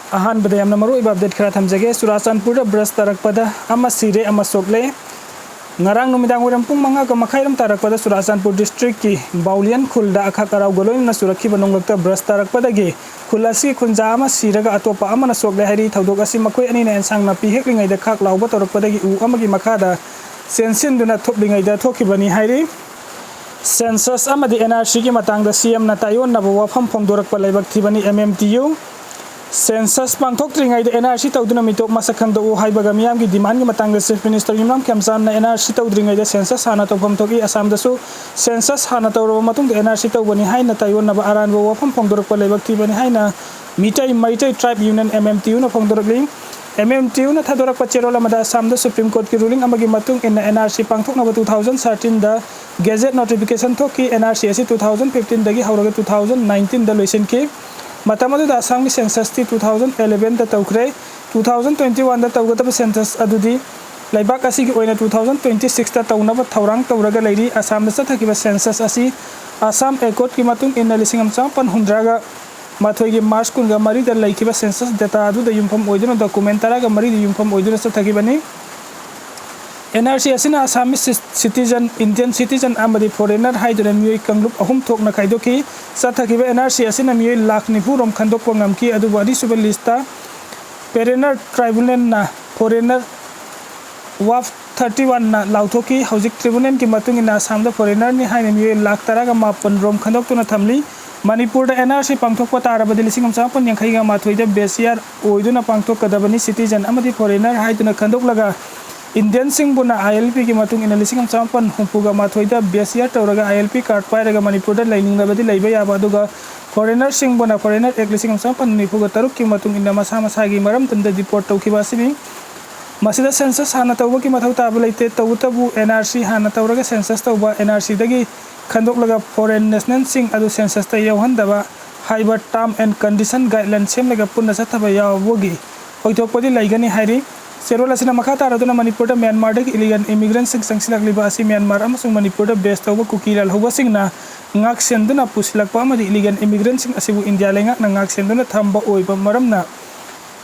अहानबदा यामना मरुइबा update खरा थमजगे Churachandpur brush तारकपदा अमा सिरे अमा सोकले ngarang numidang uram pung manga ka makhairam tarakpada Churachandpur district की बाउलियन खुलदा अखा कराव गलोइना सुरखी बनोंगलक्ता ब्रश तारकपदगी खुलासी खुंजा अमा सिरगा अतोपा अमना सोकले हाइरी थौदोक असि मखोइ अनिना एंसांग नापि हेक्लिङैदा खाक लाउबा तोरकपदगी उ अमगी मखादा सेंसिनदुना थोपलिङैदा थोखिबनी हाइरी सेंसस अमदी एनआरसी की मतंगदा सीएम ना तायोननाबो वाफम फोंदोरकपा लाइबक थिबनी एमएमटीयू सेंसस पांथोक्त्रिङैदा एनआरसी तौदुना मिटोक मसखंदो हाइबगा मियाम की डिमांड की मतंगदा चीफ मिनिस्टर इमरान केमसामना एनआरसी तौद्रिङैदा सेंसस हाना तौफम थोकी असमदसु सेंसस हाना तौरबा मतुंग एनआरसी तौबनी हाइना तायोननाबा अरानबो वाफम फोंदोरकपा लाइबक थिबनी हाइना मिटाई ट्राइब यूनियन एमएमटीयू ना फोंदोरकली MMTU na thadoraka cherola amada Assam Supreme Court ki ruling amagi matung in NRC pangthoknaba 2013 da gazette notification thoki NRC asi 2015 dagi hauraga 2019 da loisin ki matamadu da Assam ki census ti 2011 da tawkre 2021 da tawgata census adudi laibak asi ki oina 2026 da tawnaba thaurang tawraga leiri Assam da sathakiba census asi Assam Accord ki matung in lisingam champan hundraga Matou की March कुंगा मरी द लाइकिबा census data अदु द युमफम ओइदुना document तरागा मरी द युमफम ओइदुना सथगिबनी एनआरसी असिना आसामी सिटीजन इंडियन सिटीजन अमदी फॉरेनर हाइदुना मियोय कंगलुप अहुम थोकना खाइदोकी सथगिबा एनआरसी असिना मियोय लाख निफु रोम खंदोकपो ngamki अदु बादी सुबे लिस्टा पेरेनर ट्राइब्यूनल ना फॉरेनर वाफ 31 ना लाउथोकी हौजिक ट्रिब्यूनल की मतुंग इन आसाम द फॉरेनर नि हाइना मियोय लाख तरागा मापन रोम खंदोकतुना थमली मणिपुर एनआरसी पांथोकपा तारबदि लिसिंग अमचापन यांखैगा माथोइदा बेसियार ओइदुना पांथोकदबनी सिटीजन अमदि फॉरेनर हाइदुना खंदोकलगा इंडियन सिंगबुना आईएलपी की मतुंग इन लिसिंग अमचापन हुंपुगा माथोइदा बेसियार तौरगा आईएलपी कार्ड पाइरगा मणिपुर लाइनिंगबदि लैबा याबा अदुगा फॉरेनर सिंगबुना फॉरेनर एक लिसिंग अमचापन निफुगा तरुक की मतुंग इन मसा मसागी मरम तंदा रिपोर्ट तौखिबा सिबि मसिदा सेंसस हाना तौबा की मथौ ताबा लैते तौतबु एनआरसी हाना तौरगा सेंसस तौबा एनआरसी दगी खंदोकलगा फॉरेन नेशनल सिंग अदु सेंसस ता यौहनदबा हाइबा टर्म एंड कंडीशन गाइडलाइन सेमलगा पुन्ना सथबा यावोगी ओइथोकपदि लाइगनी हाइरी सेरोल असिना मखा तारदुना मणिपुर म्यांमार दगी इलीगल इमिग्रेंट सिंग संगसिलकलिबा असि म्यांमार अमसुंग मणिपुर बेस तौबा cookie लालहौबा सिंगना ngak senduna pusilakpa amadi illegal immigrant sing asibu India lengak na ngak senduna thamba oiba maramna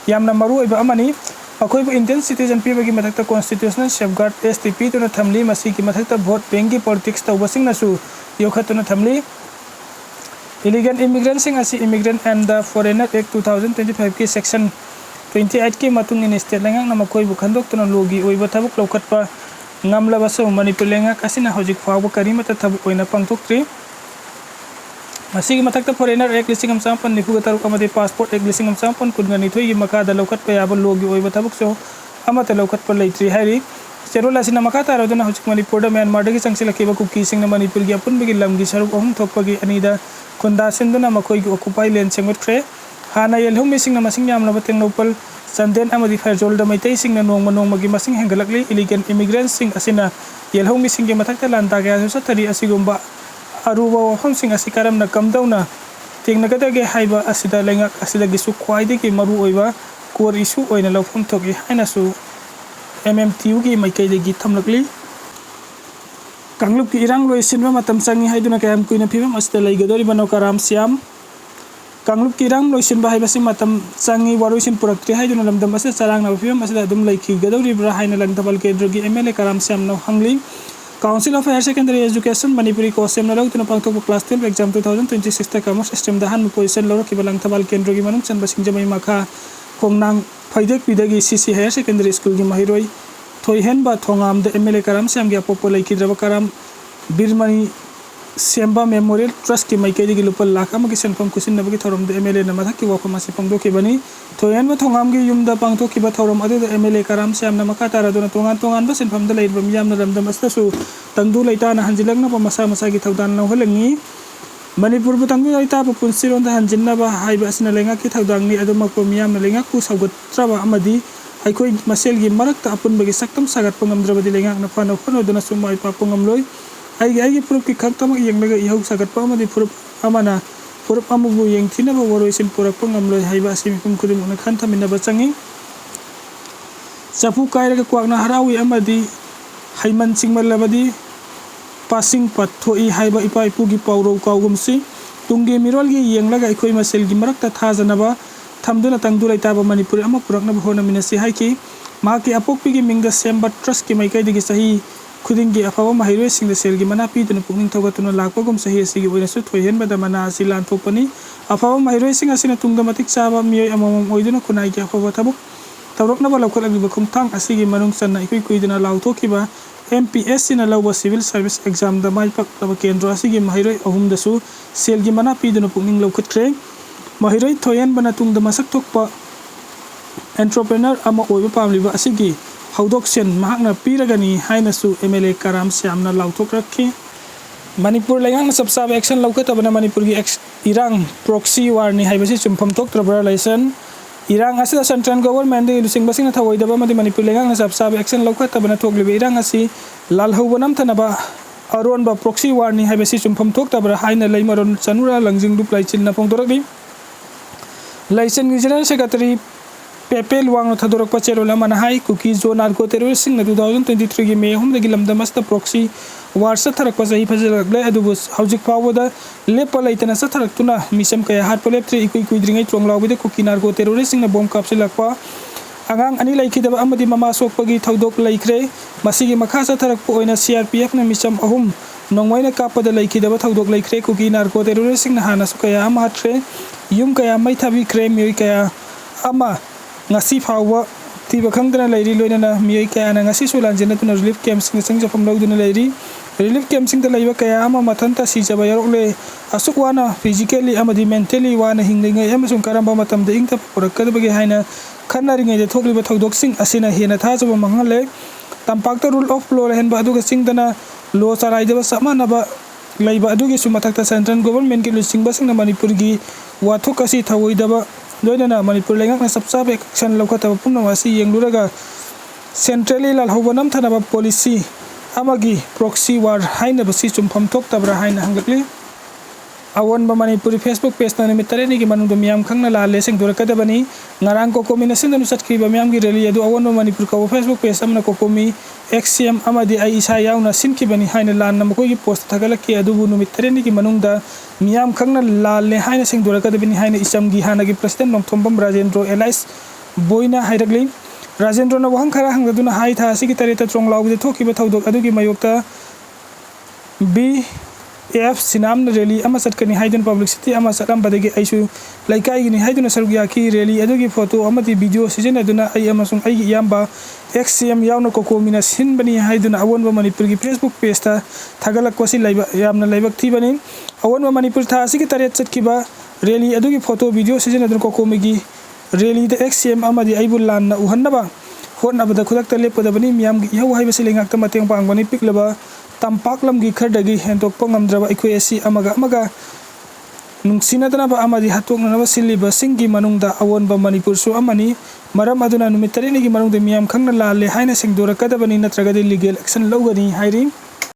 yamna maru oiba amani अखोइब Indian citizen पीबगी मथक्ता constitutional safeguard एसटीपी तुना थमली मसी की मथक्ता वोट बैंक की पॉलिटिक्स तौबसिंग नसु योखतुना थमली इलीगल इमिग्रेंट सिंग असि immigrant and the foreigner act 2025 की सेक्शन 28 की मतुंग इन स्टेट लेंगक न मखोइब खंदोक्तुना लोगी ओइबा थबुक लौखतपा ngamlabasau मणिपुर लेंगक असिना हजिक फावब करीमता थबुक ओइना पांगथोक्त्री मसी की मथक्ता फॉरेनर एक लिसिंग अमचापन निफुगा तरुक अमदे पासपोर्ट एक लिसिंग अमचापन कुनगा निथोई की मखादा लौखतपा याबा लोगी ओइबा थबुक सो अमता लौखतपा लैत्री हाइरी सेरोल असिना मखा तारदुना हजिक मणिपुर म्यांमार दगी संगसिलकिबा कुकी सिंगना मणिपुर की अपुनबगी लमगी सरुक अहुम थोकपगी अनिदा खुंदा सिंदुना मखोइगी ऑक्युपाई लैंड सेंगमत्रे हाना येलहुम मिसिंगना मसिंग यामलबा तेंगनोपल संदेन अमदी फैजोल द मैतेइसिंगना नोंगमा नोंगमगी मसिंग हेंगलकली इलीगल इमिग्रेंट सिंग असिना येलहुम मिसिंग के मथक्ता लांता गया सथरी असिगुंबा अरुबा वफम सिंग असि करमना कमदौना तेंगनगदगे हाइबा असिदा लेंगक असिदगिसु ख्वाइदगी मरु ओइबा कोर इशू ओइना लौफम थोकी हाइनासु एमएमटीयू की माइकैदगी थमलकली कांगलुप की इरांग लोइसिनबा मतम संगी हाइदुना कयम कुइना फिबम असिदा लैगदोरि बनो कराम सियाम कांगलुप की इरांग लोइसिनबा हाइबासि मतम संगी वारोइसिन पुरक्त्रि हाइदुना लमदम असिदा चरांगना फिबम असिदा दुम लैखिगदोरि ब्रा हाइना लंगथबल केंद्रगी एमएलए कराम सियाम नो हंगली council of higher secondary education Manipuri कोसेम न लौतुना पांगथोक क्लास 12 एग्जाम 2026 ता कमर्स सिस्टम दा हान पोजीशन लौरक बलंगथबल केंद्र की मनुंग चनबा सिंजमई मखा खोंगनांग फैदेक पिदगी सीसी हायर सेकेंडरी स्कूल की महिरोई थोइहेन बा Thongam the MLA Karam SIAM gay Poopó लैखिद्रबा कराम बिरमणी सेम्बा मेमोरियल ट्रस्ट की माइकेदी लुपल लाख अमगी सेनफम कुसिनबगी थौरम द एमएलए न मथक की वफम असे पंगदोखिबनी थोयन ब थोंगाम गी युम द पांगथोखिबा थौरम अदु द एमएलए कराम सियाम न मखा तारादुना तोंगान तोंगान ब सेनफम द लैरबम याम न रमदम अस्तसु तंगदु लैता न हंजिलंगना ब मसा मसा की थौदान न होलंगी मणिपुर ब तंगदु लैता ब पुनसिरोन द हंजिनना ब हाइबा असना लेंगा की थौदांगनी अदुमक ब मियाम न लेंगा कु सौगत्रबा अमदी अखोई मसेल की मरक अपुनबगी सकतम सागत पंगमद्रबदी लेंगा न फानो फनोदना सुमाई पा पंगमलोय आई पुरुप की खतम यंगलगा इहौ सागतपा अमदी पुरुप अमना पुरुप अमुबु यंगथिनबा वरोइसिन पुरकपा ngamloi haiba asimikum kudimuna khanthaminaba changi chapu kairaga kwakna harawi amadi haiman singmalabadi passing pathoi haiba ipa ipugi pawro kawgumsi tungge mirolgi yenglaga ikhoi masel gi marakta thajanaba थमदुना तंगदु लेताबा Manipuri अमा पुरकनब होनामिनसी हाइकी माकी अपोकपिगी मिंगदा सेम्बा ट्रस्ट की माइकाइदगी सही खुदिंगी अफाबा महिरोइसिंग सेलगी मना पीदुना पुकनिंग थौगतुना लाकपगुम सही असिगी ओइनसु थोइहेनबदा मना असि लानथोकपनी अफाबा महिरोइसिंग असिना तुंगदा मतिक चाबा मियोय अममम ओइदुना खुनाइगी अफाबा थबुक तौरकनबा लौखटलागिबा खुमथांग असिगी मनुंग सन्ना इकुइ कुइदुना लाउथोकिबा MPSC na lauba civil service exam da mai pak taba kendro asigi mahiroi ahum dasu selgi mana piduna pukning laukhatkre mahiroi thoyan bana tungda masak thokpa entrepreneur ama oiba pamliba asigi haudoksen mahakna piragani haina su MLA Karam Sirambno lauthok rakhi Manipur lengang na sabsab action laukhatabana Manipur gi irang proxy war ni haibasi chumpham thok trabra license irang asida central government de lusing basing na thawoidaba madi Manipur lengang na sabsab action laukhatabana thoklibe irang asi lalhaubanam thanaba aron ba proxy war ni haibasi chumpham thoktabra haina leimaron chanura langjing dup laichin na phongdorakni license general secretary Pepe Luang Thadorok Pacherola Manahai Kuki Zonarko terroristing 2023 gi Mei Houna gi lamdamasta proxy war satharak pasai phajalagle adubus haujik pawada lepa laitana satharak tuna misam kaya hat poleptre ikui kuidringai chonglawbide Kuki narko terroristing na bomb kapsilakpa angang ani laikidaba amadi mama sokpagi thaudok laikre masigi makha satharak po oina CRPF na misam ahum nongmoina kapada laikidaba thaudok laikre Kuki narko terroristing na hana sukaya amatre yum kaya mai thabi kre mioi kaya ama ngasi phawa tiba khangdana leiri loinana mioi kaya na ngasi sulanjena tuna relief camps sing jafam lawduna leiri relief camps sing da leiba kaya ama mathanta si jaba yarokle asukwana physically amadi mentally wana hingngai amasung karamba matam da ingta purakadabagi haina khannaringai de thokliba thodok sing asina hena thajaba mangale tampakta rule of law hen ba aduga sing dana law charaidaba samanaba leiba adugi sumathakta central government ki lusing basing na Manipur gi wathok asi thawoidaba loinana Manipur lengak na sabsab action laukhataba pumnawasi yengluraga centrally lalhobanam thanaba policy amagi proxy war haina basi chumpham thoktabra haina hangakli awon ba Manipuri Facebook page na nimitare ni gi manungdo miyam khangna lale sing durakadabani ngarang ko combination nu satki ba miyam gi rally adu awon ba Manipur ka Facebook page amna ko komi XCM amadi ai isa yauna sinki bani haina lan na ko gi post thagalaki adu bu nimitare ni gi manungda miyam khangna lale haina sing durakadabani haina isam gi hana gi president nomthombam Rajendro Elias boina hairagli Rajendro na wahang khara hangduna hai tha sigi tareta chonglawde thokiba thaudok adu gi mayokta BF Sinam rally ama satkani haidun publicity ama sakam badagi aisu laikai gi ni haiduna sarugya ki rally adu gi photo amati video season aduna ai amasung ai gi yamba XCM yauna kokomina sin bani haiduna awon ba Manipur gi Facebook page ta thagalak kosi laiba yamna laibak thi bani awon ba Manipur tha sigi taret chatkiba rally adu gi photo video season aduna kokomi gi rally the XCM amadi aibul lan na uhannaba hotnaba da khudak ta lepada bani miyam gi yaw haibasi lengak ta mateng pang bani piklaba tampaklam gi khardagi hentok pangamdraba ikoi asi amaga nungsinadana ba amadi hatokna na basiliba singi manungda awon ba Manipur su amani maram aduna numitare ni gi manungda miyam khangna lale haina sing dora kadabani natraga de legal action logani hairi